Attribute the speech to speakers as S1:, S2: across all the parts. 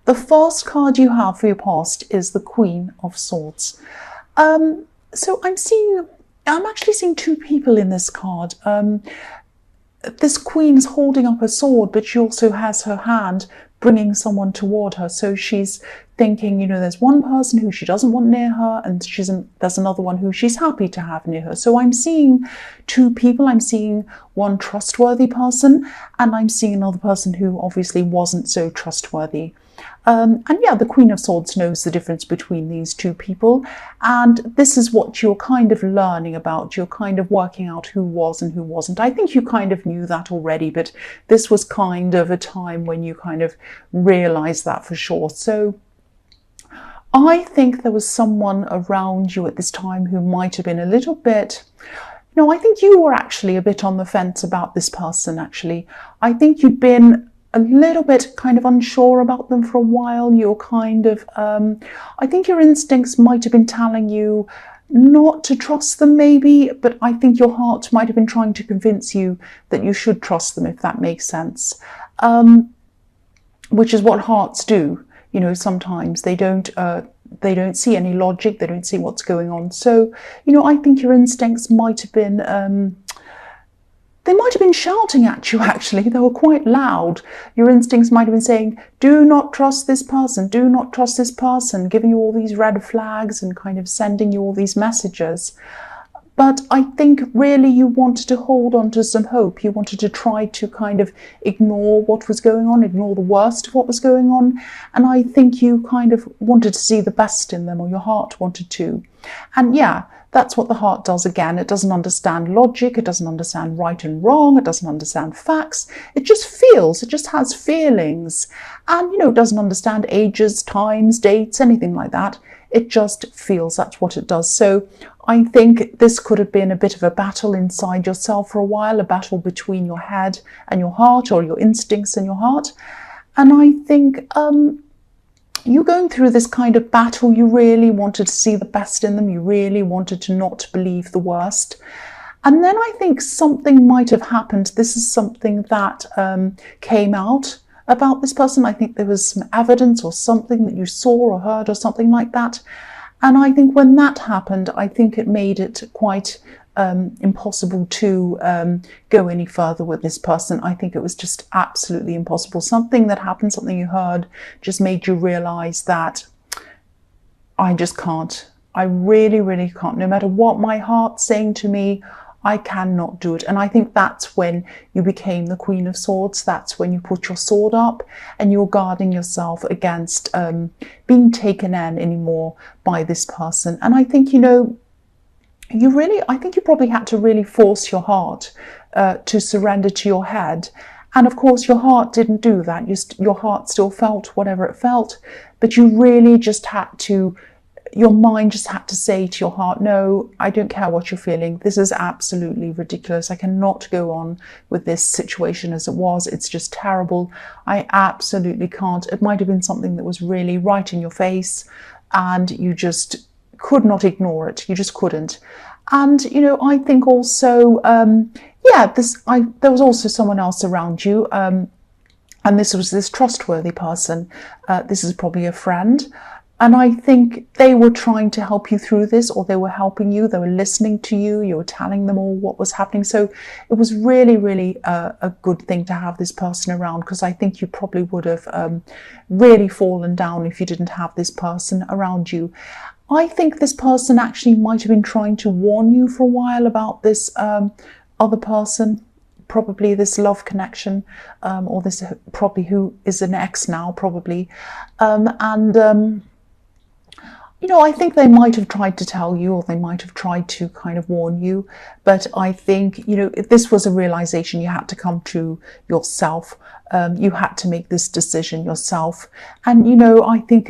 S1: The first card you have for your past is the Queen of Swords. So I'm actually seeing two people in this card. This queen is holding up a sword, but she also has her hand bringing someone toward her. So she's thinking, there's one person who she doesn't want near her, and there's another one who she's happy to have near her. So I'm seeing two people. I'm seeing one trustworthy person, and I'm seeing another person who obviously wasn't so trustworthy. And yeah, the Queen of Swords knows the difference between these two people, and this is what you're kind of learning about. You're kind of working out who was and who wasn't. I think you kind of knew that already, but this was kind of a time when you kind of realised that for sure. So I think there was someone around you at this time who might have been a little bit... No, I think you were actually a bit on the fence about this person, actually. I think you'd been a little bit kind of unsure about them for a while. You're kind of, I think your instincts might have been telling you not to trust them maybe, but I think your heart might have been trying to convince you that you should trust them, if that makes sense. Which is what hearts do. Sometimes they don't see any logic, they don't see what's going on. So, I think your instincts might have been, they might have been shouting at you, actually. They were quite loud. Your instincts might have been saying, do not trust this person, do not trust this person, giving you all these red flags and kind of sending you all these messages. But I think really you wanted to hold on to some hope. You wanted to try to kind of ignore what was going on, ignore the worst of what was going on. And I think you kind of wanted to see the best in them, or your heart wanted to. And yeah, that's what the heart does again. It doesn't understand logic. It doesn't understand right and wrong. It doesn't understand facts. It just feels. It just has feelings. And, it doesn't understand ages, times, dates, anything like that. It just feels. That's what it does. So I think this could have been a bit of a battle inside yourself for a while, a battle between your head and your heart, or your instincts and your heart. And I think you going through this kind of battle, you really wanted to see the best in them. You really wanted to not believe the worst. And then I think something might have happened. This is something that came out about this person. I think there was some evidence or something that you saw or heard or something like that. And I think when that happened, I think it made it quite impossible to go any further with this person. I think it was just absolutely impossible. Something that happened, something you heard, just made you realise that I just can't. I really, really can't. No matter what my heart's saying to me, I cannot do it. And I think that's when you became the Queen of Swords. That's when you put your sword up and you're guarding yourself against being taken in anymore by this person. And I think, I think you probably had to really force your heart to surrender to your head. And of course, your heart didn't do that. Your heart still felt whatever it felt, but you really just had to, your mind just had to say to your heart, no, I don't care what you're feeling. This is absolutely ridiculous. I cannot go on with this situation as it was. It's just terrible. I absolutely can't. It might have been something that was really right in your face and you just could not ignore it. You just couldn't. And, I think also, there was also someone else around you. And this was this trustworthy person. This is probably a friend. And I think they were trying to help you through this, or they were helping you. They were listening to you. You were telling them all what was happening. So it was really, really a good thing to have this person around, because I think you probably would have really fallen down if you didn't have this person around you. I think this person actually might have been trying to warn you for a while about this other person, probably this love connection, or this probably who is an ex now, probably. I think they might have tried to tell you, or they might have tried to kind of warn you. But I think, this was a realization you had to come to yourself. You had to make this decision yourself. And, I think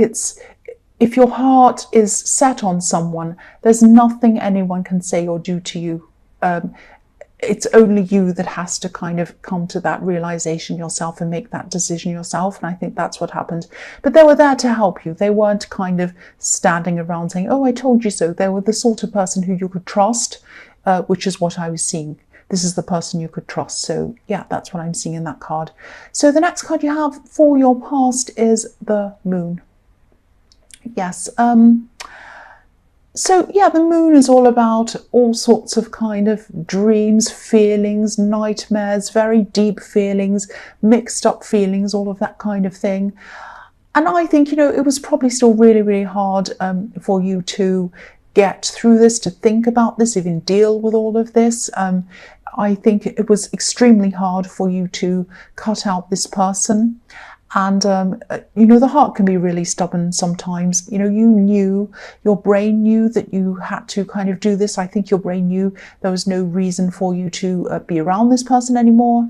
S1: if your heart is set on someone, there's nothing anyone can say or do to you. It's only you that has to kind of come to that realization yourself and make that decision yourself. And I think that's what happened. But they were there to help you. They weren't kind of standing around saying, oh, I told you so. They were the sort of person who you could trust, which is what I was seeing. this is the person you could trust. So yeah, that's what I'm seeing in that card. So the next card you have for your past is the Moon. Yes. So yeah, the Moon is all about all sorts of kind of dreams, feelings, nightmares, very deep feelings, mixed up feelings, all of that kind of thing. And I think, it was probably still really, really hard for you to get through this, to think about this, even deal with all of this. I think it was extremely hard for you to cut out this person. And, the heart can be really stubborn sometimes. Your brain knew that you had to kind of do this. I think your brain knew there was no reason for you to be around this person anymore.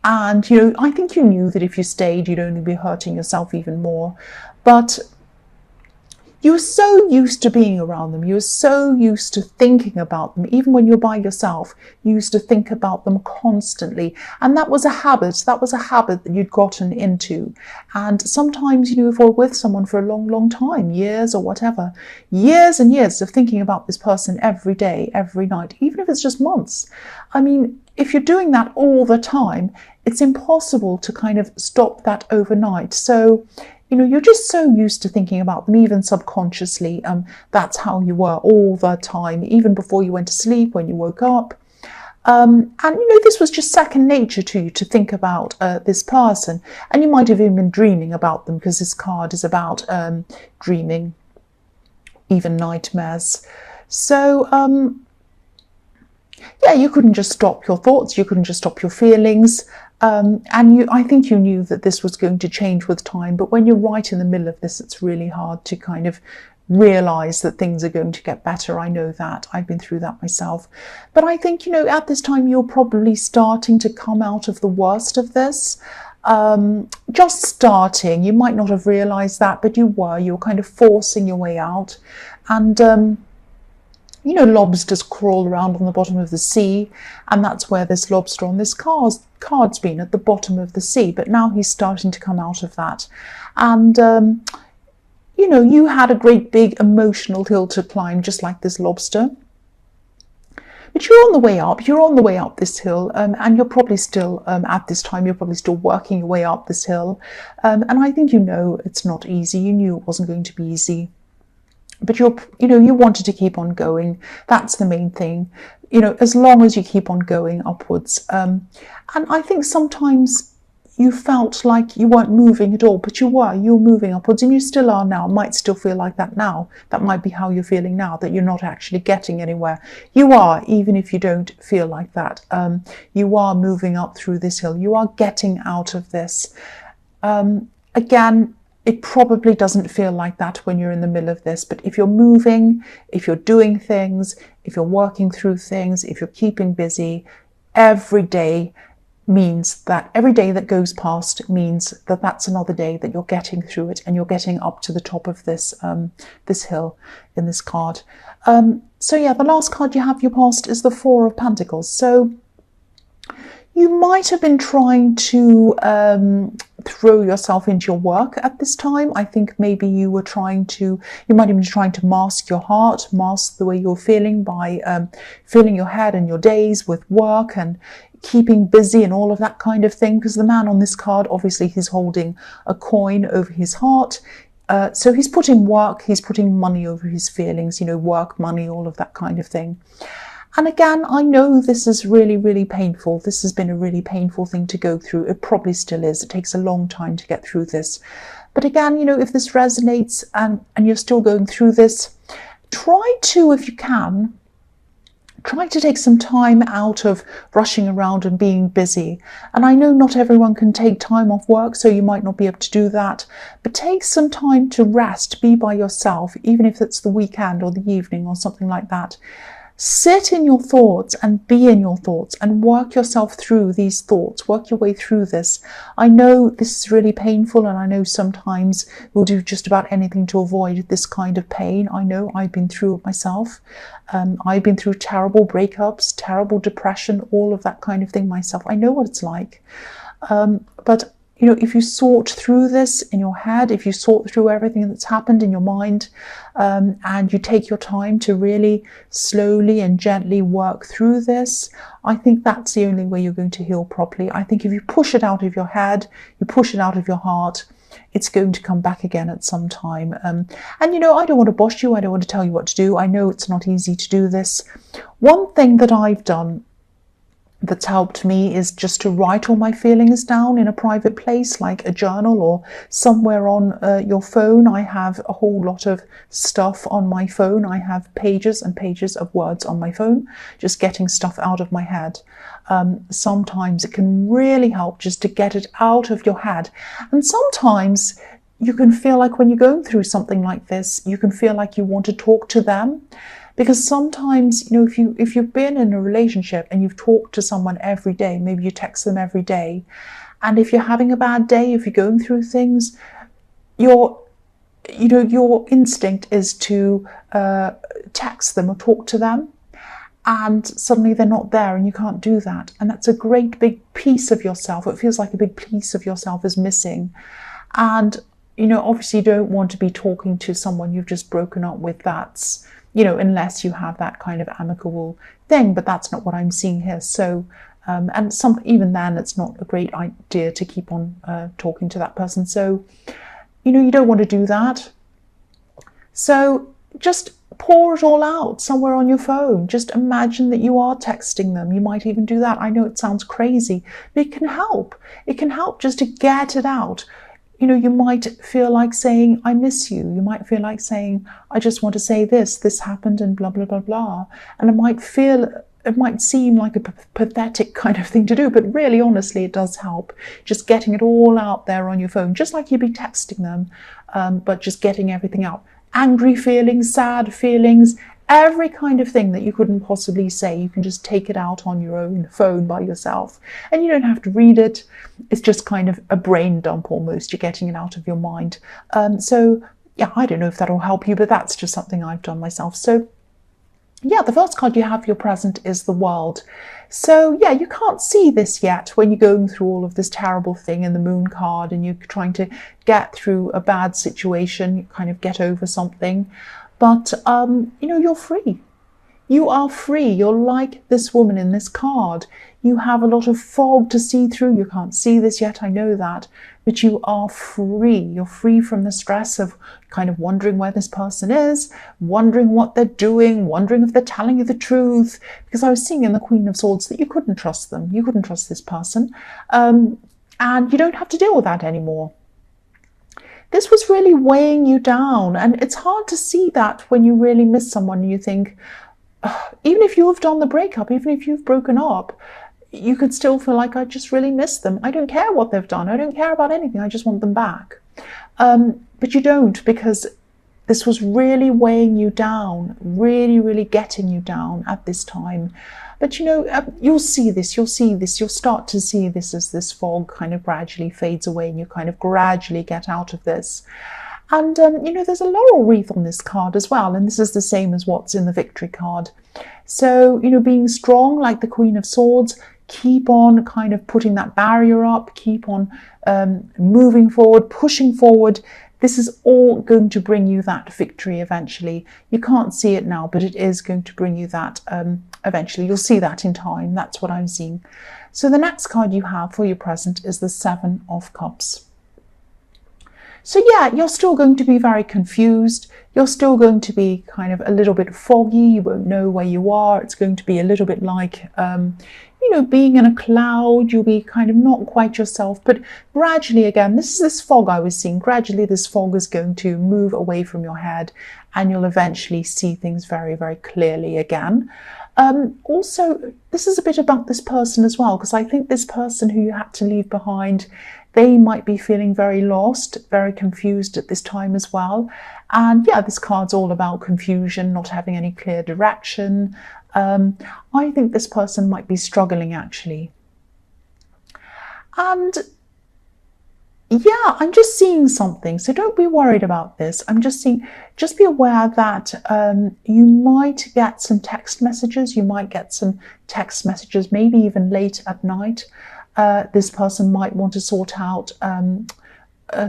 S1: And, I think you knew that if you stayed, you'd only be hurting yourself even more. But you were so used to being around them. You were so used to thinking about them. Even when you're by yourself, you used to think about them constantly. And that was a habit. That was a habit that you'd gotten into. And sometimes, if you're with someone for a long, long time, years or whatever, years and years of thinking about this person every day, every night, even if it's just months. I mean, if you're doing that all the time, it's impossible to kind of stop that overnight. So, you're just so used to thinking about them, even subconsciously. That's how you were all the time, even before you went to sleep, when you woke up. And, this was just second nature to you to think about this person. And you might have even been dreaming about them, because this card is about dreaming, even nightmares. So, yeah, you couldn't just stop your thoughts, you couldn't just stop your feelings. I think you knew that this was going to change with time, but when you're right in the middle of this, it's really hard to kind of realize that things are going to get better. I know that. I've been through that myself. But I think, at this time, you're probably starting to come out of the worst of this. Just starting. You might not have realized that, but you were kind of forcing your way out. And, lobsters crawl around on the bottom of the sea, and that's where this lobster on this card's been, at the bottom of the sea. But now he's starting to come out of that. And, you had a great big emotional hill to climb, just like this lobster. But you're on the way up. You're on the way up this hill, and you're probably still, at this time, you're probably still working your way up this hill. And I think it's not easy. You knew it wasn't going to be easy. But you wanted to keep on going. That's the main thing. As long as you keep on going upwards. And I think sometimes you felt like you weren't moving at all, but you were moving upwards, and you still are now. It might still feel like that now. That might be how you're feeling now, that you're not actually getting anywhere. You are, even if you don't feel like that. You are moving up through this hill. You are getting out of this. Again, it probably doesn't feel like that when you're in the middle of this, but if you're moving, if you're doing things, if you're working through things, if you're keeping busy, every day that goes past means that that's another day that you're getting through it, and you're getting up to the top of this this hill in this card. So yeah, the last card you have your past is the Four of Pentacles. So you might have been trying to throw yourself into your work at this time. I think maybe you might have been trying to mask your heart, mask the way you're feeling by filling your head and your days with work and keeping busy and all of that kind of thing. Because the man on this card, obviously he's holding a coin over his heart. So he's putting money over his feelings, work, money, all of that kind of thing. And again, I know this is really, really painful. This has been a really painful thing to go through. It probably still is. It takes a long time to get through this. But again, if this resonates and you're still going through this, try to, if you can, try to take some time out of rushing around and being busy. And I know not everyone can take time off work, so you might not be able to do that. But take some time to rest, be by yourself, even if it's the weekend or the evening or something like that. Sit in your thoughts and be in your thoughts and work yourself through these thoughts. Work your way through this. I know this is really painful, and I know sometimes we'll do just about anything to avoid this kind of pain. I know I've been through it myself. I've been through terrible breakups, terrible depression, all of that kind of thing myself. I know what it's like. But you know, if you sort through this in your head, if you sort through everything that's happened in your mind, and you take your time to really slowly and gently work through this, I think that's the only way you're going to heal properly. I think if you push it out of your head, you push it out of your heart, it's going to come back again at some time. And, you know, I don't want to boss you. I don't want to tell you what to do. I know it's not easy to do this. One thing that I've done that's helped me is just to write all my feelings down in a private place, like a journal or somewhere on your phone. I have a whole lot of stuff on my phone. I have pages and pages of words on my phone, just getting stuff out of my head. Sometimes it can really help just to get it out of your head. And sometimes you can feel like when you're going through something like this, you can feel like you want to talk to them. Because sometimes, you know, if you've been in a relationship and you've talked to someone every day, maybe you text them every day, and if you're having a bad day, if you're going through things, your instinct is to text them or talk to them, and suddenly they're not there and you can't do that. And that's a great big piece of yourself. It feels like a big piece of yourself is missing. And, you know, obviously you don't want to be talking to someone you've just broken up with. That's, you know, unless you have that kind of amicable thing, but that's not what I'm seeing here. So, and even then, it's not a great idea to keep on talking to that person. So, you know, you don't want to do that. So just pour it all out somewhere on your phone. Just imagine that you are texting them. You might even do that. I know it sounds crazy, but it can help. It can help just to get it out. You know, you might feel like saying, I miss you. You might feel like saying, I just want to say this happened and blah, blah, blah, blah. And it might seem like a pathetic kind of thing to do, but really, honestly, it does help. Just getting it all out there on your phone, just like you'd be texting them, but just getting everything out. Angry feelings, sad feelings, every kind of thing that you couldn't possibly say, you can just take it out on your own phone by yourself. And you don't have to read it. It's just kind of a brain dump almost. You're getting it out of your mind. So, yeah, I don't know if that'll help you, but that's just something I've done myself. So, yeah, the first card you have for your present is the World. So, yeah, you can't see this yet when you're going through all of this terrible thing in the Moon card and you're trying to get through a bad situation, you kind of get over something. But, you know, you're free. You are free. You're like this woman in this card. You have a lot of fog to see through. You can't see this yet, I know that. But you are free. You're free from the stress of kind of wondering where this person is, wondering what they're doing, wondering if they're telling you the truth. Because I was seeing in the Queen of Swords that you couldn't trust them. You couldn't trust this person. And you don't have to deal with that anymore. This was really weighing you down, and it's hard to see that when you really miss someone and you think, even if you have done the breakup, even if you've broken up, you could still feel like, I just really miss them. I don't care what they've done. I don't care about anything. I just want them back. But you don't, because this was really weighing you down, really, really getting you down at this time. But, you know, you'll see this, you'll start to see this as this fog kind of gradually fades away and you kind of gradually get out of this. And, you know, there's a laurel wreath on this card as well. And this is the same as what's in the Victory card. So, you know, being strong like the Queen of Swords, keep on kind of putting that barrier up, keep on moving forward, pushing forward. This is all going to bring you that victory eventually. You can't see it now, but it is going to bring you that eventually. You'll see that in time. That's what I'm seeing. So the next card you have for your present is the Seven of Cups. So yeah, you're still going to be very confused. You're still going to be kind of a little bit foggy. You won't know where you are. It's going to be a little bit like, you know, being in a cloud. You'll be kind of not quite yourself. But gradually, again, this is this fog I was seeing. Gradually, this fog is going to move away from your head and you'll eventually see things very, very clearly again. Also, this is a bit about this person as well, because I think this person who you had to leave behind, they might be feeling very lost, very confused at this time as well. And yeah, this card's all about confusion, not having any clear direction. I think this person might be struggling actually. And yeah, I'm just seeing something. So don't be worried about this. I'm just seeing, just be aware that you might get some text messages. You might get some text messages, maybe even late at night. This person might want to sort out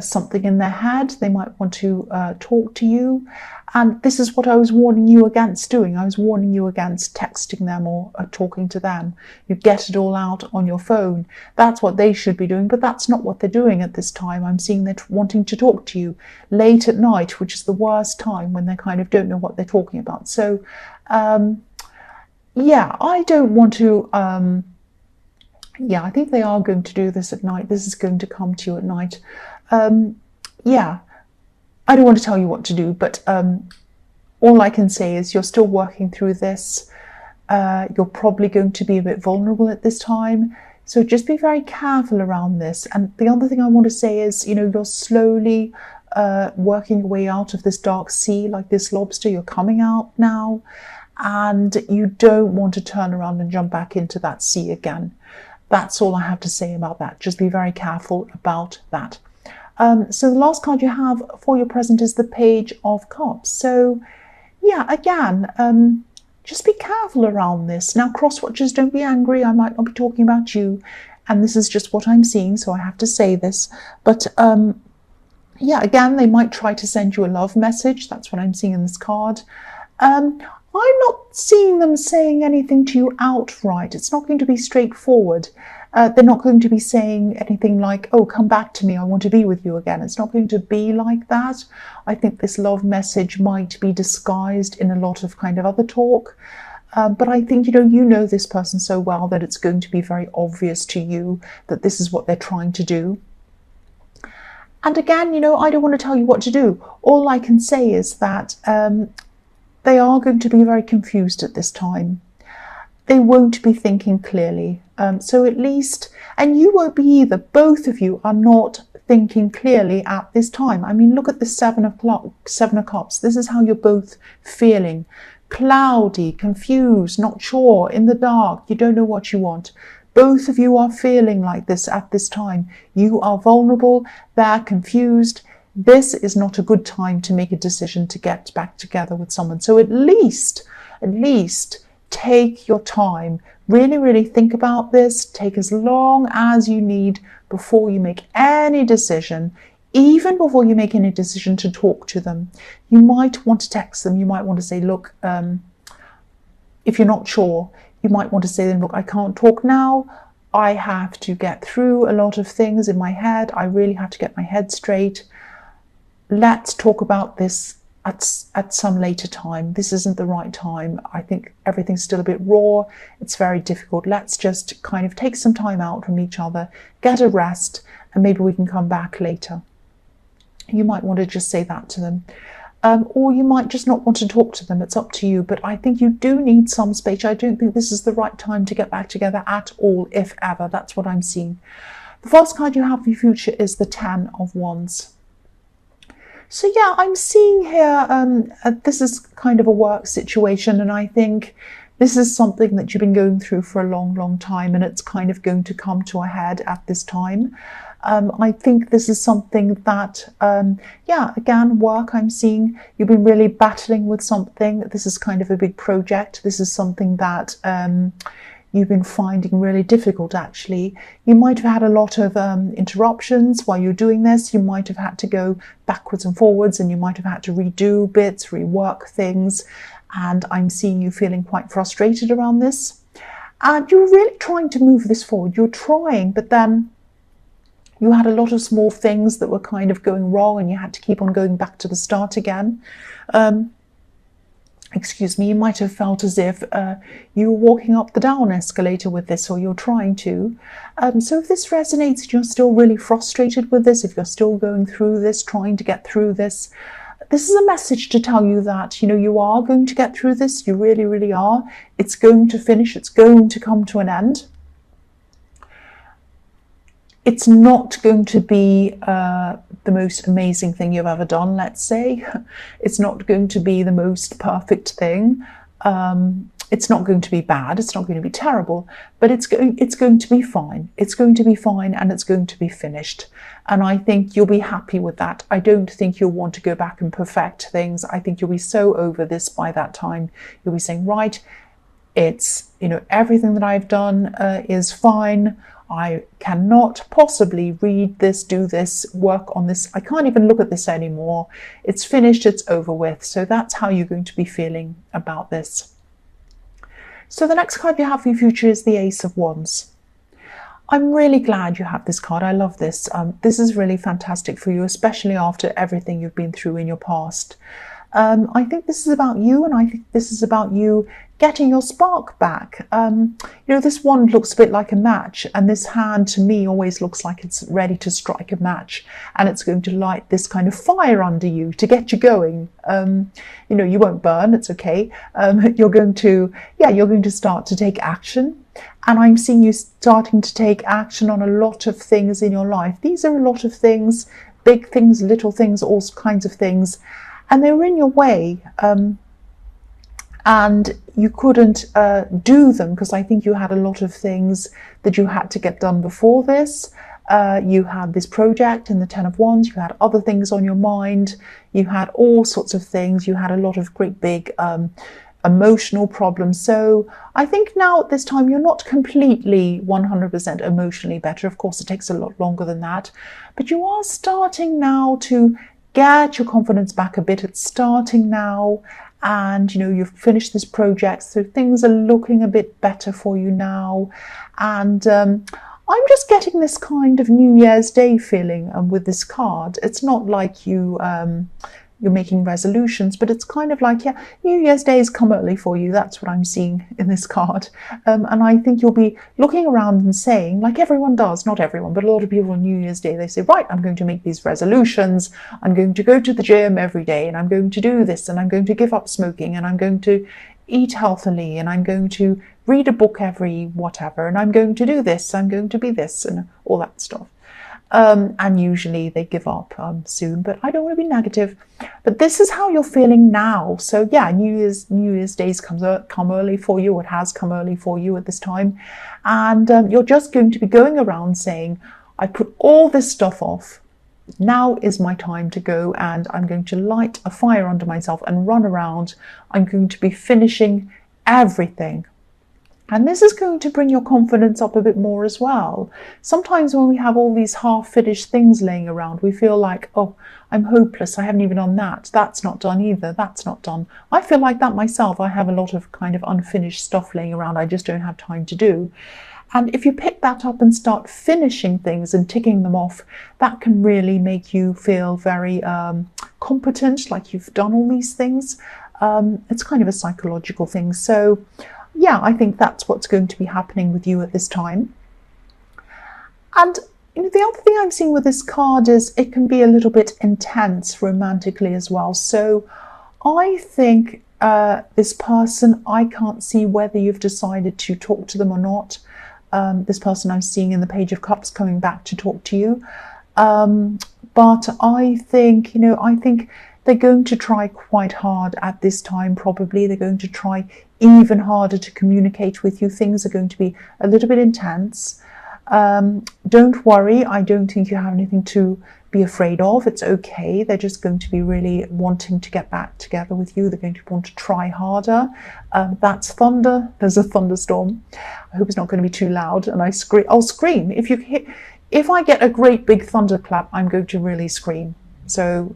S1: something in their head. They might want to talk to you. And this is what I was warning you against doing. I was warning you against texting them or talking to them. You get it all out on your phone. That's what they should be doing, but that's not what they're doing at this time. I'm seeing they're wanting to talk to you late at night, which is the worst time when they kind of don't know what they're talking about. So, yeah, I don't want to... yeah, I think they are going to do this at night. This is going to come to you at night. Yeah, I don't want to tell you what to do, but all I can say is you're still working through this. You're probably going to be a bit vulnerable at this time. So just be very careful around this. And the other thing I want to say is, you're slowly working your way out of this dark sea like this lobster. You're coming out now, and you don't want to turn around and jump back into that sea again. That's all I have to say about that. Just be very careful about that. So the last card you have for your present is the Page of Cups. So yeah, again, just be careful around this. Now, cross-watchers, don't be angry. I might not be talking about you, and this is just what I'm seeing, so I have to say this. But yeah, again, they might try to send you a love message. That's what I'm seeing in this card. I'm not seeing them saying anything to you outright. It's not going to be straightforward. They're not going to be saying anything like, oh, come back to me, I want to be with you again. It's not going to be like that. I think this love message might be disguised in a lot of kind of other talk. But I think, you know this person so well that it's going to be very obvious to you that this is what they're trying to do. And again, I don't want to tell you what to do. All I can say is that they are going to be very confused at this time. They won't be thinking clearly. So at least, and you won't be either. Both of you are not thinking clearly at this time. I mean, look at the Seven of Cups. This is how you're both feeling. Cloudy, confused, not sure, in the dark. You don't know what you want. Both of you are feeling like this at this time. You are vulnerable. They're confused. This is not a good time to make a decision to get back together with someone. So at least, take your time. Really, really think about this. Take as long as you need before you make any decision, even before you make any decision to talk to them. You might want to text them. You might want to say, look, if you're not sure, you might want to say then, look, I can't talk now. I have to get through a lot of things in my head. I really have to get my head straight. Let's talk about this at some later time. This isn't the right time. I think everything's still a bit raw. It's very difficult. Let's just kind of take some time out from each other, get a rest, and maybe we can come back later. You might want to just say that to them. Or you might just not want to talk to them. It's up to you. But I think you do need some space. I don't think this is the right time to get back together at all, if ever. That's what I'm seeing. The first card you have for your future is the Ten of Wands. So yeah, I'm seeing here, this is kind of a work situation, and I think this is something that you've been going through for a long, long time, and it's kind of going to come to a head at this time. I think this is something that, yeah, again, work, I'm seeing you've been really battling with something. This is kind of a big project. This is something that you've been finding really difficult, actually. You might have had a lot of interruptions while you're doing this. You might have had to go backwards and forwards, and you might have had to redo bits, rework things. And I'm seeing you feeling quite frustrated around this. And you're really trying to move this forward. You're trying, but then you had a lot of small things that were kind of going wrong, and you had to keep on going back to the start again. Excuse me, you might have felt as if you were walking up the down escalator with this, or you're trying to. So if this resonates and you're still really frustrated with this, if you're still going through this, trying to get through this, this is a message to tell you that, you are going to get through this. You really, really are. It's going to finish. It's going to come to an end. It's not going to be the most amazing thing you've ever done, let's say. It's not going to be the most perfect thing. It's not going to be bad. It's not going to be terrible, but it's going to be fine. It's going to be fine, and it's going to be finished. And I think you'll be happy with that. I don't think you'll want to go back and perfect things. I think you'll be so over this by that time. You'll be saying, right, it's, everything that I've done is fine. I cannot possibly read this, do this, work on this. I can't even look at this anymore. It's finished, it's over with. So that's how you're going to be feeling about this. So the next card you have for your future is the Ace of Wands. I'm really glad you have this card. I love this. This is really fantastic for you, especially after everything you've been through in your past. I think this is about you, and I think this is about you getting your spark back. This wand looks a bit like a match, and this hand to me always looks like it's ready to strike a match, and it's going to light this kind of fire under you to get you going. You won't burn, it's okay. You're going to start to take action. And I'm seeing you starting to take action on a lot of things in your life. These are a lot of things, big things, little things, all kinds of things. And they were in your way. And you couldn't do them because I think you had a lot of things that you had to get done before this. You had this project in the Ten of Wands. You had other things on your mind. You had all sorts of things. You had a lot of great big emotional problems. So I think now at this time you're not completely 100% emotionally better. Of course, it takes a lot longer than that. But you are starting now to get your confidence back a bit. It's starting now. And, you've finished this project. So things are looking a bit better for you now. And I'm just getting this kind of New Year's Day feeling with this card. It's not like you're making resolutions, but it's kind of like, New Year's Day has come early for you. That's what I'm seeing in this card. And I think you'll be looking around and saying, like everyone does, not everyone, but a lot of people on New Year's Day, they say, right, I'm going to make these resolutions. I'm going to go to the gym every day, and I'm going to do this, and I'm going to give up smoking, and I'm going to eat healthily, and I'm going to read a book every whatever, and I'm going to do this, I'm going to be this, and all that stuff. And usually they give up soon, but I don't want to be negative. But this is how you're feeling now. So New Year's Days come early for you. It has come early for you at this time, and you're just going to be going around saying, I put all this stuff off. Now is my time to go, and I'm going to light a fire under myself and run around. I'm going to be finishing everything. And this is going to bring your confidence up a bit more as well. Sometimes when we have all these half-finished things laying around, we feel like, oh, I'm hopeless. I haven't even done that. That's not done either. That's not done. I feel like that myself. I have a lot of kind of unfinished stuff laying around. I just don't have time to do. And if you pick that up and start finishing things and ticking them off, that can really make you feel very competent, like you've done all these things. It's kind of a psychological thing. So I think that's what's going to be happening with you at this time. And the other thing I'm seeing with this card is it can be a little bit intense romantically as well. So I think this person, I can't see whether you've decided to talk to them or not. This person I'm seeing in the Page of Cups coming back to talk to you. But I think, they're going to try quite hard at this time, probably. They're going to try even harder to communicate with you. Things are going to be a little bit intense. Don't worry. I don't think you have anything to be afraid of. It's okay. They're just going to be really wanting to get back together with you. They're going to want to try harder. That's thunder. There's a thunderstorm. I hope it's not going to be too loud. And I'll scream. If I get a great big thunderclap, I'm going to really scream. So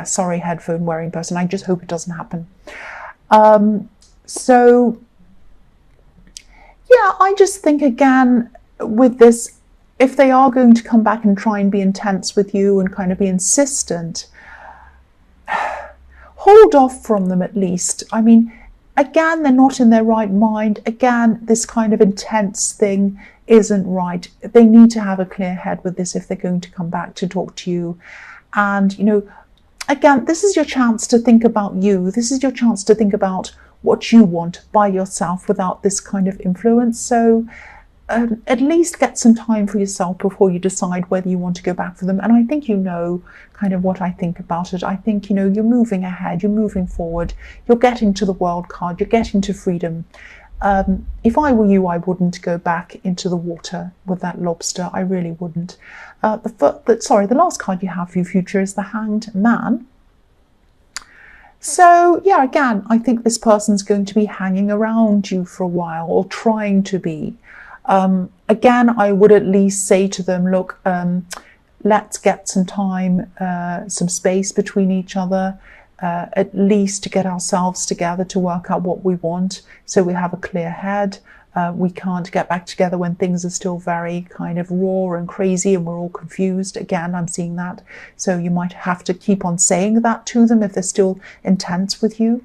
S1: sorry, headphone wearing person. I just hope it doesn't happen. I just think again with this, if they are going to come back and try and be intense with you and kind of be insistent, hold off from them at least. I mean, again, they're not in their right mind. Again, this kind of intense thing isn't right. They need to have a clear head with this if they're going to come back to talk to you. And, again, this is your chance to think about you. This is your chance to think about what you want by yourself without this kind of influence. So at least get some time for yourself before you decide whether you want to go back for them. And I think kind of what I think about it. I think, you're moving ahead, you're moving forward, you're getting to the World card, you're getting to freedom. If I were you, I wouldn't go back into the water with that lobster. I really wouldn't. The last card you have for your future is the Hanged Man. So again, I think this person's going to be hanging around you for a while, or trying to be. Again, I would at least say to them, look, let's get some time, some space between each other, at least to get ourselves together to work out what we want, so we have a clear head. We can't get back together when things are still very kind of raw and crazy and we're all confused. Again, I'm seeing that. So you might have to keep on saying that to them if they're still intense with you.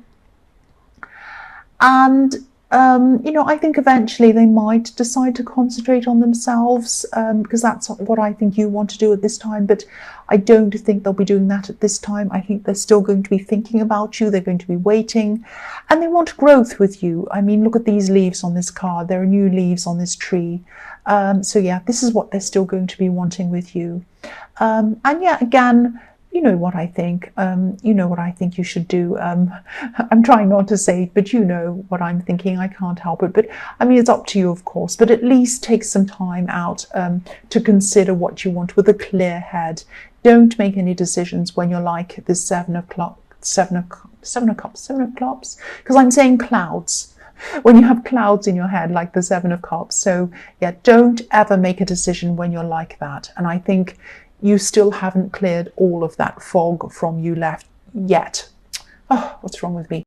S1: And I think eventually they might decide to concentrate on themselves, because that's what I think you want to do at this time. But I don't think they'll be doing that at this time. I think they're still going to be thinking about you. They're going to be waiting, and they want growth with you. I mean, look at these leaves on this card. There are new leaves on this tree. So yeah, this is what they're still going to be wanting with you. And yeah, again, you know what I think. You know what I think you should do. I'm trying not to say it, but you know what I'm thinking. I can't help it. But I mean, it's up to you, of course. But at least take some time out to consider what you want with a clear head. Don't make any decisions when you're like the seven of cups, because I'm saying clouds. When you have clouds in your head, like the Seven of Cups. So yeah, don't ever make a decision when you're like that. And I think you still haven't cleared all of that fog from you left yet. Oh, what's wrong with me?